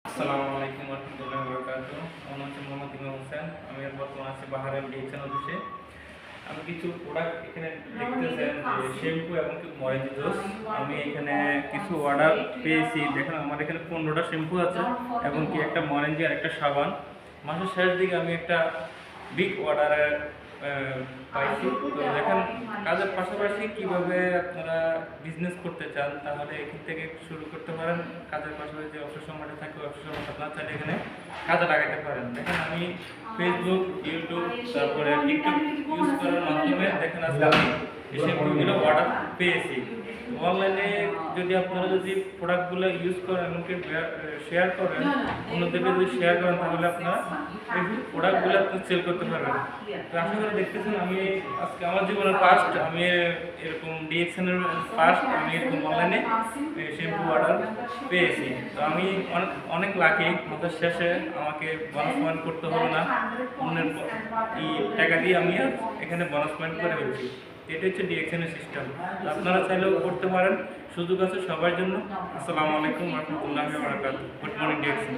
আসসালামু আলাইকুম রহমতুল্লাহি ওয়া বারাকাতুহু। আমার নাম হচ্ছে মোহাম্মদ ইমাম হোসেন। আমি বর্তমানে আছি বাহারের ডিএক্সএন অফিসে। আমি কিছু প্রোডাক্ট এখানে দেখতেছেন যে শ্যাম্পু এবং কি মরেঞ্জ জুস। আমি এখানে কিছু অর্ডার পেয়েছি। দেখেন আমার এখানে 15টা শ্যাম্পু আছে এবং কি একটা মরেঞ্জ আর একটা সাবান। মাসের শেষ দিকে আমি একটা বিগ অর্ডারের পাইছি। তো দেখেন কাজের পাশাপাশি কিভাবে আপনারা বিজনেস করতে চান তাহলে এখান থেকে শুরু করতে পারেন। কাজের পাশাপাশি যে অবসর সময়টা থাকে অবসর সময়টা আপনারা চাইলে এখানে কাজে লাগাতে পারেন। দেখেন আমি ফেসবুক, ইউটিউব, তারপরে টিকটক ইউজ করার মাধ্যমে দেখেন আজকে আমি এই শ্যাম্পুগুলো অর্ডার পেয়েছি। অনলাইনে যদি আপনারা যদি প্রোডাক্টগুলো ইউজ করেন এমনকি শেয়ার করেন, অন্যদেরকে যদি শেয়ার করেন তাহলে আপনারা এই প্রোডাক্টগুলো আপনি সেল করতে পারবেন। তো আশা করি দেখতেছেন আমি আজকে আমার জীবনের ফার্স্ট আমি এরকম ডিএক্সএন এর ফার্স্ট আমি এরকম অনলাইনে শ্যাম্পু অর্ডার পেয়েছি। তো আমি অনেক অনেক লাকি, মাসের শেষে আমাকে বোনাস পয়েন্ট করতে হলো না, অন্যের এই টাকা দিয়ে আমি এখানে বোনাস পয়েন্ট করে ফেলছি। এটা হচ্ছে ডিএক্সএন এর সিস্টেম। আপনারা চাইলেও করতে পারেন, সুযোগ আছে সবার জন্য। আসসালামু আলাইকুম রহমতুল্লাহি ওয়া বারাকাতুহু। Good morning DXN.